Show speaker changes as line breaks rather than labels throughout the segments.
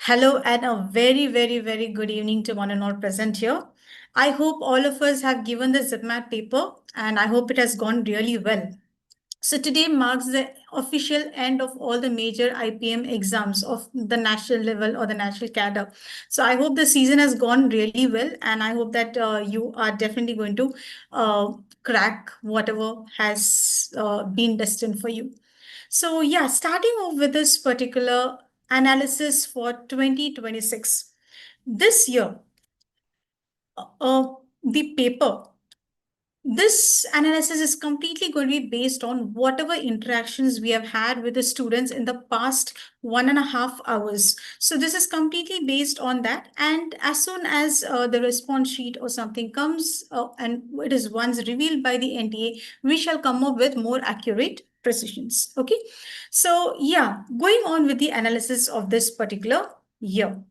Hello and a very, very, very good evening to one and all present here. I hope all of us have given the ZipMat paper and I hope it has gone really well. So today marks the official end of all the major IPM exams of the national level or the national cadre. So I hope the season has gone really well and I hope that you are definitely going to uh, crack whatever has been destined for you. So yeah, starting off with this particular analysis for 2026. This year, the paper, this analysis is completely going to be based on whatever interactions we have had with the students in the past 1.5 hours. So this is completely based on that. And as soon as the response sheet or something comes and it is once revealed by the NTA, we shall come up with more accurate precisions. Okay. So yeah, going on with the analysis of this particular year.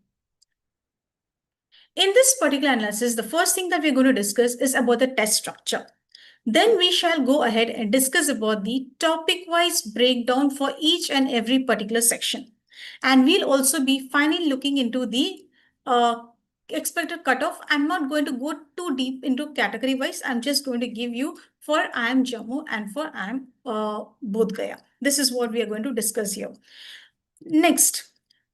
In this particular analysis, the first thing that we're going to discuss is about the test structure. Then we shall go ahead and discuss about the topic-wise breakdown for each and every particular section. And we'll also be finally looking into the expected cutoff. I'm not going to go too deep into category-wise. I'm just going to give you for IIM Jammu and for IIM Bodh Gaya. This is what we are going to discuss here. Next,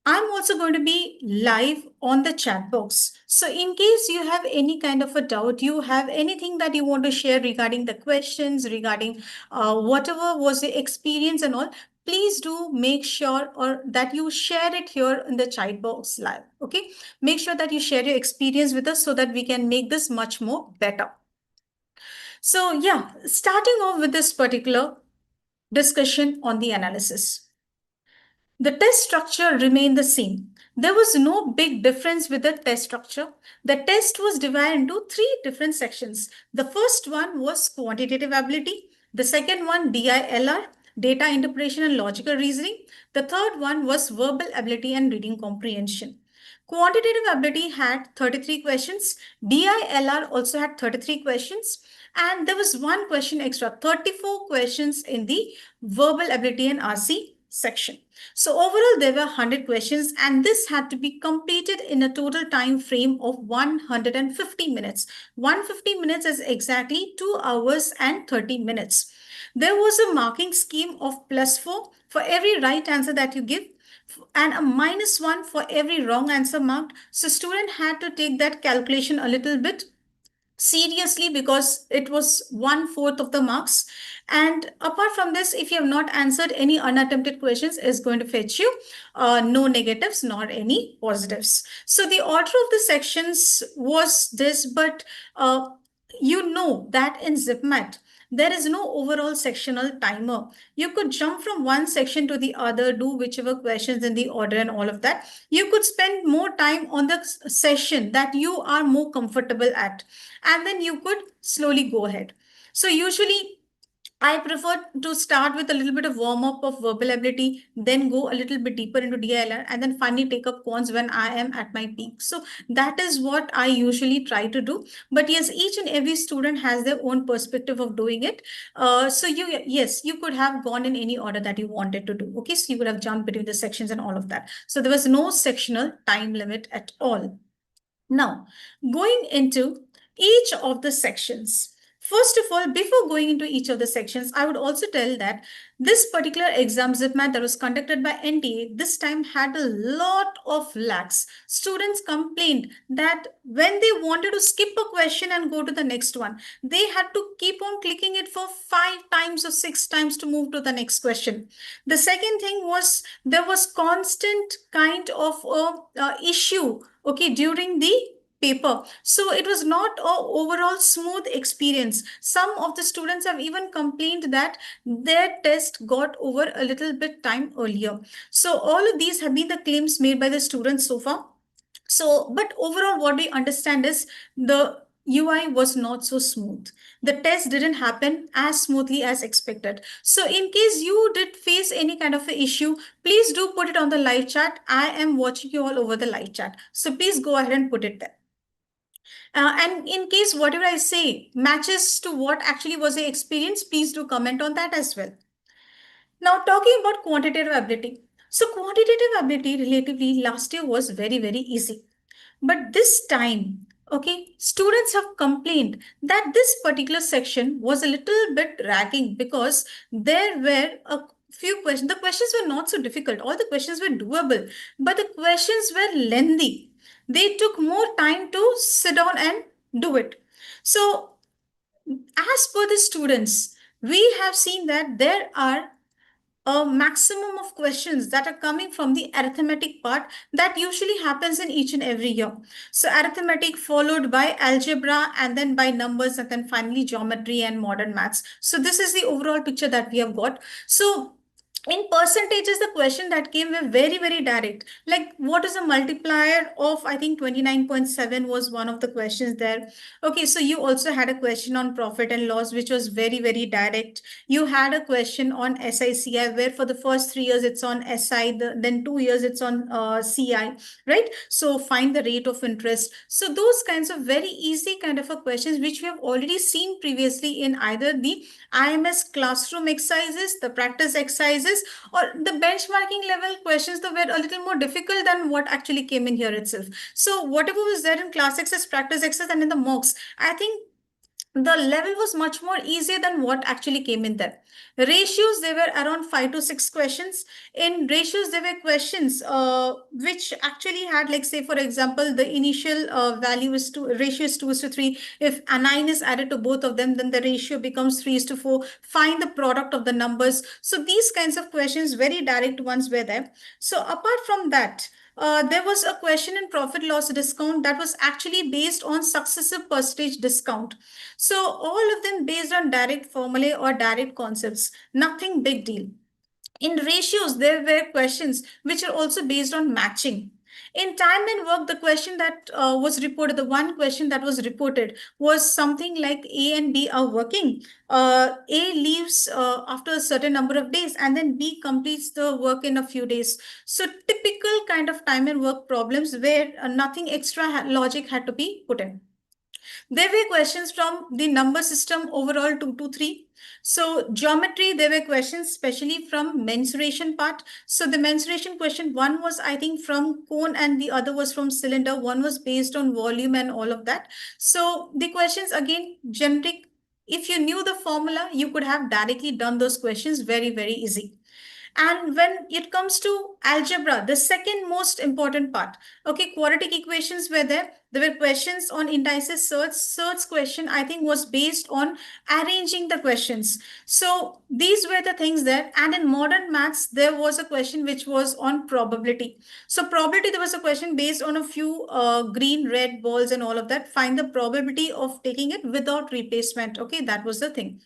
I'm also going to be live on the chat box. So in case you have any kind of a doubt, you have anything that you want to share regarding the questions, regarding whatever was the experience and all, please do make sure or that you share it here in the chat box live. Okay. Make sure that you share your experience with us so that we can make this much more better. So yeah, starting off with this particular discussion on the analysis. The test structure remained the same. There was no big difference with the test structure. The test was divided into three different sections. The first one was quantitative ability. The second one, DILR, data interpretation and logical reasoning. The third one was verbal ability and reading comprehension. Quantitative ability had 33 questions. DILR also had 33 questions. And there was one question extra, 34 questions in the verbal ability and RC section. So overall, there were 100 questions and this had to be completed in a total time frame of 150 minutes. 150 minutes is exactly 2 hours and 30 minutes. There was a marking scheme of +4 for every right answer that you give and a -1 for every wrong answer marked. So student had to take that calculation a little bit seriously because it was 1/4 of the marks. And apart from this, if you have not answered any unattempted questions, is going to fetch you no negatives nor any positives. So the order of the sections was this, but you know that in ZipMat, there is no overall sectional timer. You could jump from one section to the other, do whichever questions in the order and all of that. You could spend more time on the session that you are more comfortable at, and then you could slowly go ahead. So usually I prefer to start with a little bit of warm up of verbal ability, then go a little bit deeper into DILR, and then finally take up cons when I am at my peak. So that is what I usually try to do. But yes, each and every student has their own perspective of doing it. So yes, you could have gone in any order that you wanted to do. Okay, so you could have jumped between the sections and all of that. So there was no sectional time limit at all. Now, going into each of the sections. First of all, before going into each of the sections, I would also tell that this particular exam ZipMat that was conducted by NTA this time had a lot of lags. Students complained that when they wanted to skip a question and go to the next one, they had to keep on clicking it for 5 times or 6 times to move to the next question. The second thing was there was constant kind of issue, okay, during the paper. So it was not a overall smooth experience. Some of the students have even complained that their test got over a little bit time earlier. So all of these have been the claims made by the students so far. So, but overall, what we understand is the UI was not so smooth. The test didn't happen as smoothly as expected. So in case you did face any kind of an issue, please do put it on the live chat. I am watching you all over the live chat. So please go ahead and put it there. And in case whatever I say matches to what actually was the experience, please do comment on that as well. Now, talking about quantitative ability. So quantitative ability relatively last year was very, very easy. But this time, okay, students have complained that this particular section was a little bit dragging because there were a few questions. The questions were not so difficult. All the questions were doable, but the questions were lengthy. They took more time to sit down and do it. So, as per the students, we have seen that there are a maximum of questions that are coming from the arithmetic part that usually happens in each and every year. So arithmetic followed by algebra and then by numbers and then finally geometry and modern maths. So this is the overall picture that we have got. So in percentages, the question that came were very, very direct. Like, what is a multiplier of, I think, 29.7 was one of the questions there. Okay, so you also had a question on profit and loss, which was very, very direct. You had a question on SICI, where for the first 3 years it's on SI, then 2 years it's on CI, right? So find the rate of interest. So those kinds of very easy kind of a questions, which we have already seen previously in either the IMS classroom exercises, the practice exercises, or the benchmarking level questions that were a little more difficult than what actually came in here itself. So whatever was there in class exercise, practice exercise, and in the mocks, I think the level was much more easier than what actually came in there. Ratios, there were around 5 to 6 questions. In ratios, there were questions which actually had, like, say, for example, the initial value is to ratio is 2 is to 3. If a 9 is added to both of them, then the ratio becomes 3 is to 4. Find the product of the numbers. So these kinds of questions, very direct ones were there. So apart from that, there was a question in profit loss discount that was actually based on successive percentage discount. So all of them based on direct formulae or direct concepts, nothing big deal. In ratios, there were questions which are also based on matching. In time and work, the question that was reported, the one question that was reported was something like A and B are working. A leaves after a certain number of days and then B completes the work in a few days. So typical kind of time and work problems where nothing extra logic had to be put in. There were questions from the number system overall 2 to 3. So geometry, there were questions especially from mensuration part. So the mensuration question, one was I think from cone and the other was from cylinder. One was based on volume and all of that. So the questions again, generic. If you knew the formula, you could have directly done those questions very, very easy. And when it comes to algebra, the second most important part, okay, quadratic equations were there. There were questions on indices. Search question, I think, was based on arranging the questions. So these were the things there. And in modern maths, there was a question which was on probability. So probability, there was a question based on a few green, red balls and all of that. Find the probability of taking it without replacement. Okay, that was the thing.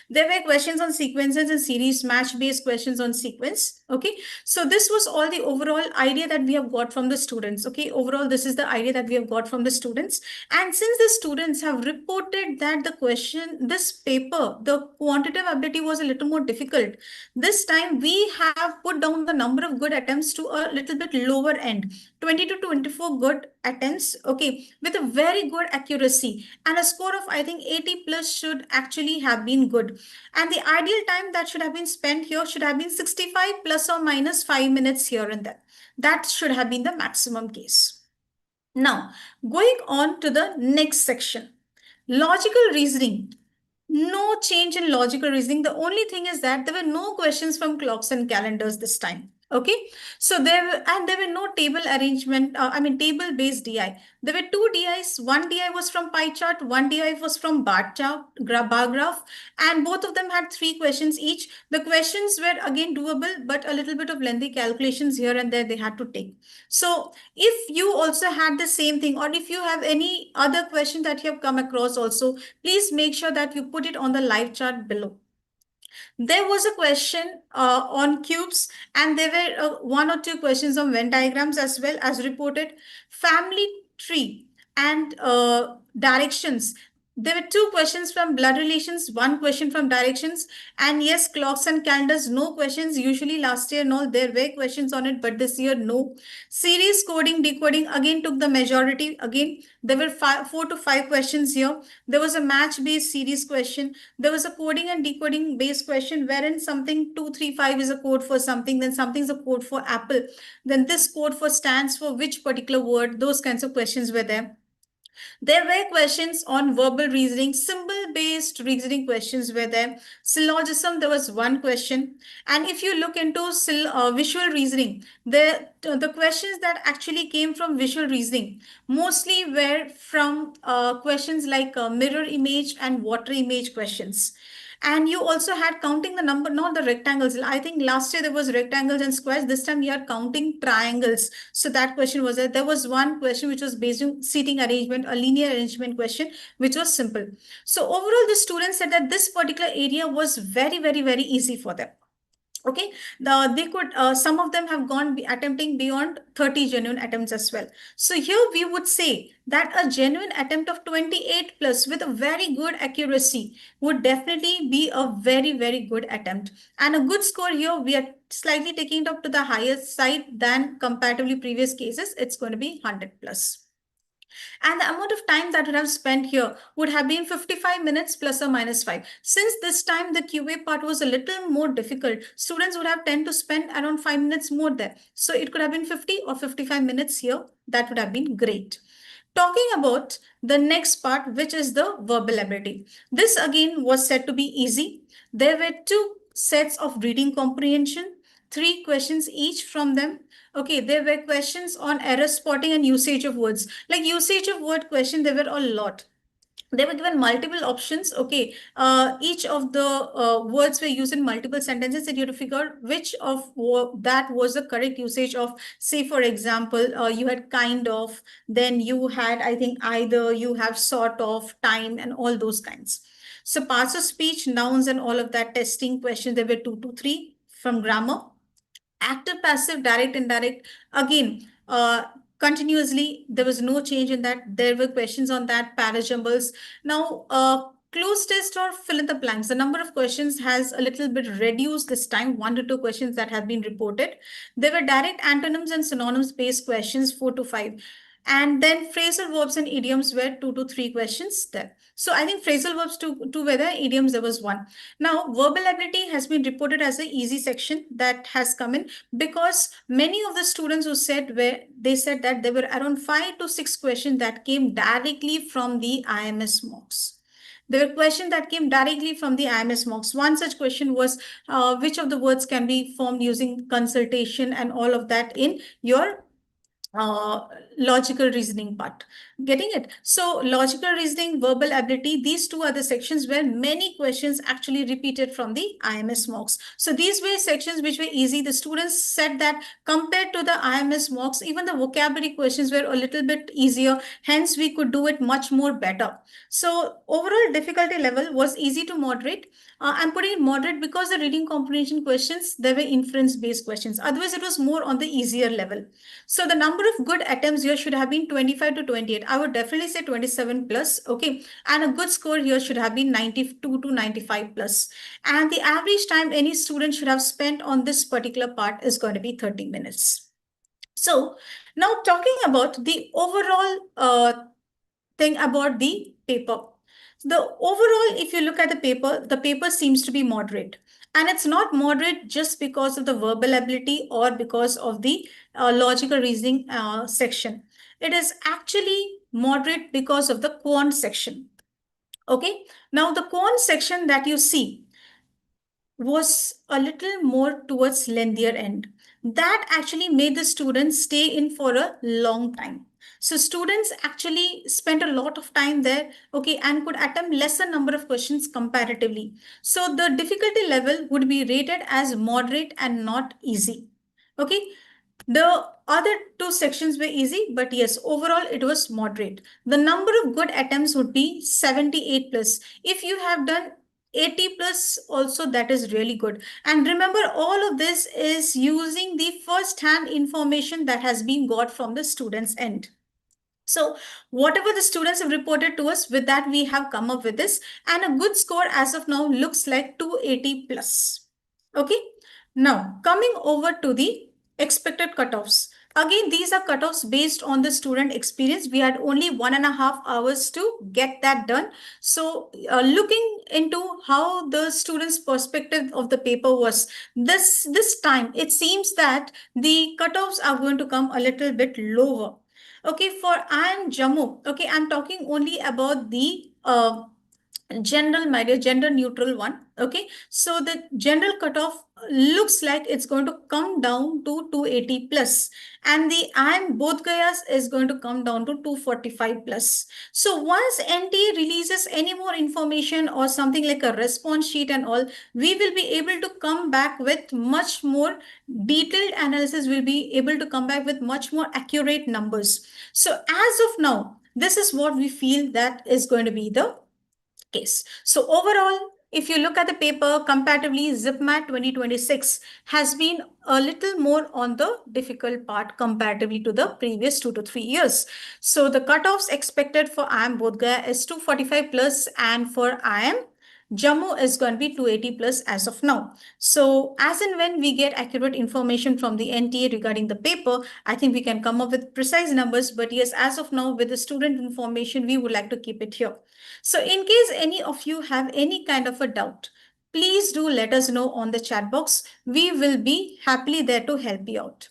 There were questions on sequences and series, match-based questions on sequence. Okay, so this was all the overall idea that we have got from the students. Okay, overall, this is the idea that we have got from the students. And since the students have reported that the question, this paper, the quantitative ability was a little more difficult, this time we have put down the number of good attempts to a little bit lower end, 20 to 24 good attempts, okay, with a very good accuracy and a score of, I think, 80 plus should actually have been good. And the ideal time that should have been spent here should have been 65 plus or minus 5 minutes here and there. That should have been the maximum case. Now, going on to the next section, logical reasoning. No change in logical reasoning. The only thing is that there were no questions from clocks and calendars this time. Okay, so there were no table arrangement. Table based DI. There were two DIs. One DI was from pie chart. One DI was from bar chart, bar graph, and both of them had 3 questions each. The questions were again doable, but a little bit of lengthy calculations here and there they had to take. So if you also had the same thing, or if you have any other question that you have come across also, please make sure that you put it on the live chat below. There was a question on cubes, and there were 1 or 2 questions on Venn diagrams as well as reported. Family tree and directions. There were two questions from blood relations, one question from directions, and yes, clocks and calendars, no questions. Usually last year, no, there were questions on it, but this year, no. Series coding, decoding again took the majority. Again, there were 4 to 5 questions here. There was a match-based series question. There was a coding and decoding based question wherein something 235 is a code for something, then something's a code for apple. Then this code for stands for which particular word. Those kinds of questions were there. There were questions on verbal reasoning, symbol-based reasoning questions were there. Syllogism, there was one question. And if you look into visual reasoning, the questions that actually came from visual reasoning mostly were from questions like mirror image and water image questions. And you also had counting the number, not the rectangles. I think last year there was rectangles and squares. This time you are counting triangles. So that question was there. There was one question which was based on seating arrangement, a linear arrangement question, which was simple. So overall, the students said that this particular area was very, very, very easy for them. Okay, they could some of them have gone attempting beyond 30 genuine attempts as well. So here we would say that a genuine attempt of 28 plus with a very good accuracy would definitely be a very, very good attempt, and a good score here. We are slightly taking it up to the highest side than comparatively previous cases. It's going to be 100 plus. And the amount of time that would have spent here would have been 55 minutes plus or minus 5. Since this time the QA part was a little more difficult, students would have tend to spend around 5 minutes more there. So it could have been 50 or 55 minutes here. That would have been great. Talking about the next part, which is the verbal ability. This again was said to be easy. There were 2 sets of reading comprehension, 3 questions each from them. Okay, there were questions on error spotting and usage of words. Like usage of word question, there were a lot. They were given multiple options. Okay, each of the words were used in multiple sentences, and you had to figure out which of that was the correct usage of. Say for example, you had kind of, then you had, I think, either, you have sort of, time, and all those kinds. So parts of speech, nouns, and all of that testing questions, there were 2 to 3 from grammar. Active, passive, direct, indirect, again, continuously, there was no change in that. There were questions on that, parajumbles. Now, close test or fill in the blanks, the number of questions has a little bit reduced this time, 1 to 2 questions that have been reported. There were direct antonyms and synonyms based questions, 4 to 5. And then phrasal verbs and idioms were 2 to 3 questions there. So I think phrasal verbs two were there, idioms there was 1. Now, verbal ability has been reported as an easy section that has come in, because many of the students who said, where they said that there were around 5 to 6 questions that came directly from the IMS mocks. There were questions that came directly from the IMS mocks. One such question was, which of the words can be formed using consultation and all of that in your logical reasoning part. Getting it? So logical reasoning, verbal ability, these 2 are the sections where many questions actually repeated from the IMS mocks. So these were sections which were easy. The students said that compared to the IMS mocks, even the vocabulary questions were a little bit easier. Hence, we could do it much more better. So overall difficulty level was easy to moderate. I'm putting it moderate because the reading comprehension questions, there were inference-based questions. Otherwise, it was more on the easier level. So the number of good attempts here should have been 25 to 28. I would definitely say 27 plus, okay. And a good score here should have been 92 to 95 plus. And the average time any student should have spent on this particular part is going to be 30 minutes. So now talking about the overall thing about the paper. The overall, if you look at the paper seems to be moderate. And it's not moderate just because of the verbal ability or because of the logical reasoning section. It is actually moderate because of the quant section. Okay. Now the quant section that you see was a little more towards lengthier end. That actually made the students stay in for a long time. So students actually spent a lot of time there, okay, and could attempt lesser number of questions comparatively. So the difficulty level would be rated as moderate and not easy. Okay. The other 2 sections were easy, but yes, overall it was moderate. The number of good attempts would be 78 plus. If you have done 80 plus also, that is really good. And remember, all of this is using the first hand information that has been got from the student's end. So whatever the students have reported to us, with that we have come up with this, and a good score as of now looks like 280 plus. Okay. Now coming over to the expected cutoffs. Again, these are cutoffs based on the student experience. We had only 1.5 hours to get that done. So looking into how the students' perspective of the paper was this time, it seems that the cutoffs are going to come a little bit lower. Okay, for IIM Jammu, okay, I'm talking only about the general, my dear, gender neutral one. Okay, so the general cutoff looks like it's going to come down to 280 plus, and the IIM both Gayas is going to come down to 245 plus. So once NTA releases any more information or something like a response sheet and all, we will be able to come back with much more detailed analysis. We'll be able to come back with much more accurate numbers. So as of now, this is what we feel that is going to be the case. So overall, if you look at the paper comparatively, JIPMAT 2026 has been a little more on the difficult part comparatively to the previous 2 to 3 years. So the cutoffs expected for IIM Bodh Gaya is 245 plus, and for IIM Jammu is going to be 280 plus as of now. So as and when we get accurate information from the NTA regarding the paper, I think we can come up with precise numbers. But yes, as of now, with the student information, we would like to keep it here. So in case any of you have any kind of a doubt, please do let us know on the chat box. We will be happily there to help you out.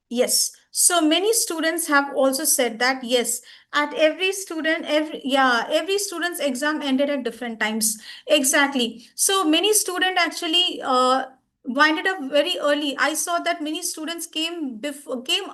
Yes. So many students have also said that yes, at every student, every student's exam ended at different times. Exactly. So many student actually winded up very early. I saw that many students came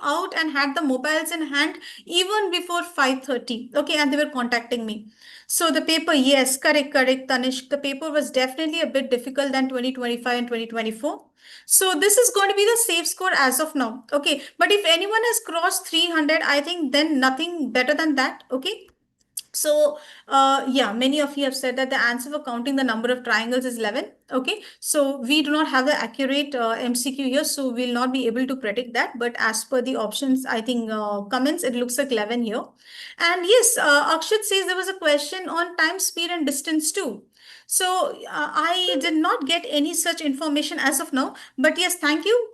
out and had the mobiles in hand even before 5:30. Okay, and they were contacting me. So the paper, yes, correct, Tanish. The paper was definitely a bit difficult than 2025 and 2024. So this is going to be the safe score as of now. Okay. But if anyone has crossed 300, I think then nothing better than that. Okay. So, yeah, many of you have said that the answer for counting the number of triangles is 11. Okay. So we do not have the accurate MCQ here. So we'll not be able to predict that. But as per the options, I think comments, it looks like 11 here. And yes, Akshat says there was a question on time, speed and distance too. So I did not get any such information as of now. But yes, thank you.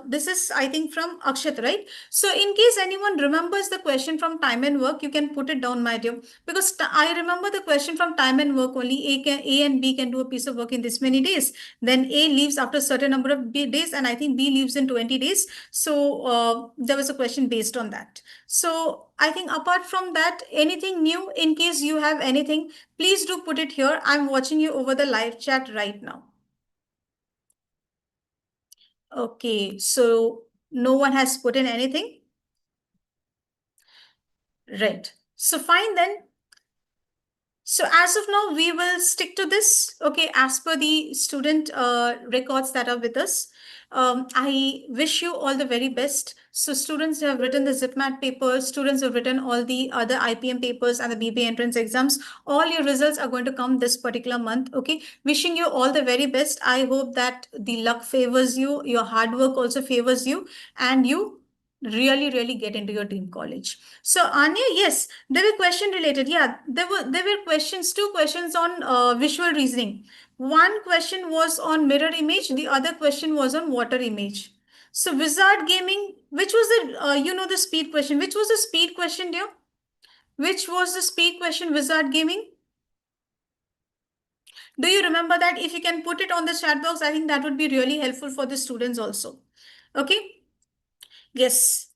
This is, I think, from Akshat, right? So in case anyone remembers the question from time and work, you can put it down, my dear. Because I remember the question from time and work only. A and B can do a piece of work in this many days. Then A leaves after a certain number of days, and I think B leaves in 20 days. So there was a question based on that. So I think apart from that, anything new, in case you have anything, please do put it here. I'm watching you over the live chat right now. Okay, so no one has put in anything? Right. So fine then. So as of now, we will stick to this, okay, as per the student records that are with us. I wish you all the very best. So students who have written the ZipMat papers, students who have written all the other IPM papers and the BBA entrance exams, all your results are going to come this particular month, okay? Wishing you all the very best. I hope that the luck favors you, your hard work also favors you, and you really get into your dream college. So Anya, yes, there were question related. Yeah, there were questions, two questions on visual reasoning. One question was on mirror image, the other question was on water image. So Wizard Gaming, which was the the speed question? Which was the speed question, dear? Which was the speed question, Wizard Gaming? Do you remember that? If you can put it on the chat box, I think that would be really helpful for the students also. Okay. Yes.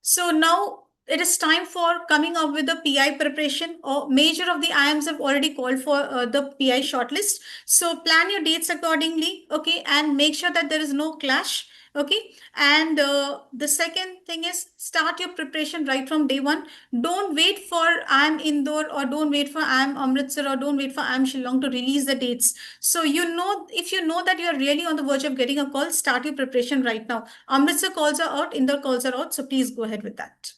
So now it is time for coming up with the PI preparation, or major of the IIMs have already called for the PI shortlist. So plan your dates accordingly, okay, and make sure that there is no clash, okay. And the second thing is start your preparation right from day one. Don't wait for IIM Indore, or don't wait for IIM Amritsar, or don't wait for IIM Shillong to release the dates. So if you know that you are really on the verge of getting a call, start your preparation right now. Amritsar calls are out, Indore calls are out, so please go ahead with that.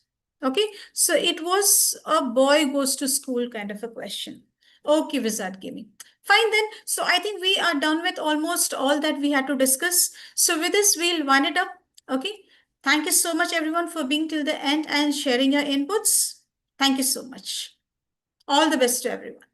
Okay, so it was a boy goes to school kind of a question. Okay, Wizard Gaming. Fine then. So I think we are done with almost all that we had to discuss. So with this, we'll wind it up. Okay. Thank you so much, everyone, for being till the end and sharing your inputs. Thank you so much. All the best to everyone.